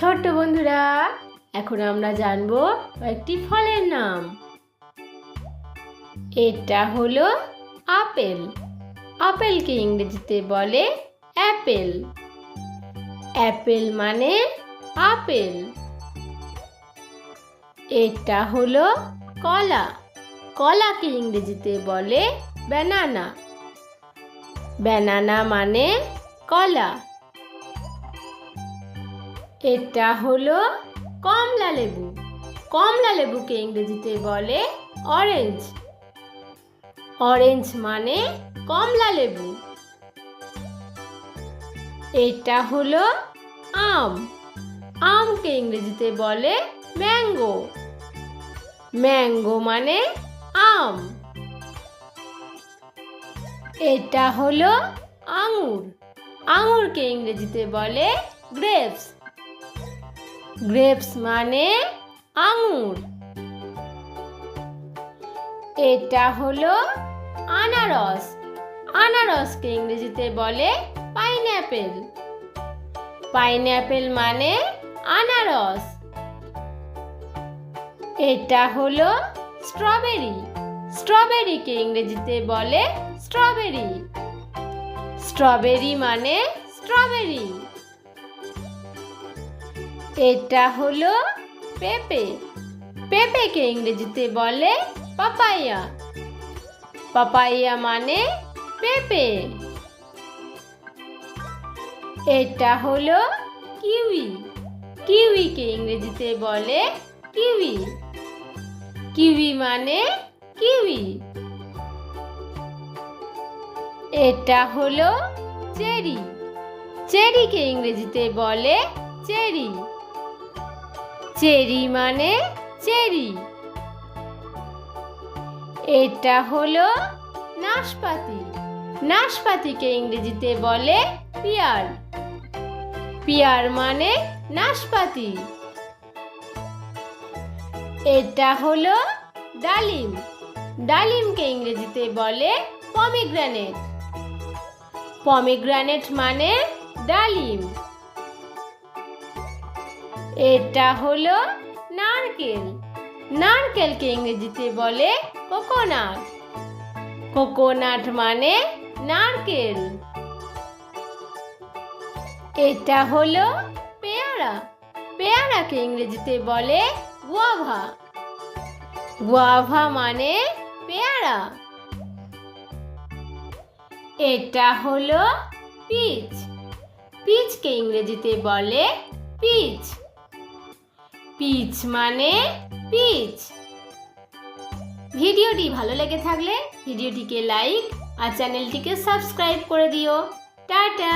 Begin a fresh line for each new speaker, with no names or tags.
ছোট্ট বন্ধুরা, এখন আমরা জানবো কয়েকটি ফলের নাম। এটা হলো আপেল। আপেলকে ইংরেজিতে বলে অ্যাপেল। অ্যাপেল মানে আপেল। এটা হলো কলা। কলাকে ইংরেজিতে বলে ব্যানানা। ব্যানানা মানে কলা। এটা হলো কমলা লেবু। কমলা লেবুকে ইংরেজিতে বলে অরেঞ্জ। অরেঞ্জ মানে কমলা লেবু। এটা হলো আম। আমকে ইংরেজিতে বলে ম্যাঙ্গো। ম্যাঙ্গো মানে আম। এটা হলো আঙুর। আঙুরকে ইংরেজিতে বলে গ্রেপস। গ্রেপস মানে আঙুর। এটা হলো আনারস। আনারসকে ইংরেজিতে বলে পাইনঅ্যাপেল। পাইনঅ্যাপেল মানে আনারস। এটা হলো স্ট্রবেরি। স্ট্রবেরিকে ইংরেজিতে বলে স্ট্রবেরি। স্ট্রবেরি মানে স্ট্রবেরি। এটা হলো পেঁপে। পেঁপেকে ইংরেজিতে বলে পাপাইয়া। পাপাইয়া মানে পেঁপে। এটা হলো কিউই। কিউইকে ইংরেজিতে বলে কিউই। কিউই মানে কিউই। এটা হলো চেরি। চেরিকে ইংরেজিতে বলে চেরি। চেরি মানে চেরি। এটা হলো নাশপাতি। নাশপাতিকে ইংরেজিতে বলে পিয়ার। পিয়ার মানে নাশপাতি। এটা হলো ডালিম। ডালিমকে ইংরেজিতে বলে পমিগ্রেনেট। পমিগ্রেনেট মানে ডালিম। এটা হলো নারকেল। নারকেলকে ইংরেজিতে বলে কোকোনাট। কোকোনাট মানে নারকেল। এটা হলো পেয়ারা। পেয়ারাকে ইংরেজিতে বলে গুয়াভা। গুয়াভা মানে পেয়ারা। এটা হলো পিচ। পিচকে ইংরেজিতে বলে পিচ। পিচ মানে পিচ। ভিডিওটি ভালো লেগে থাকলে ভিডিওটিকে লাইক আর চ্যানেলটিকে সাবস্ক্রাইব করে দিও। টাটা।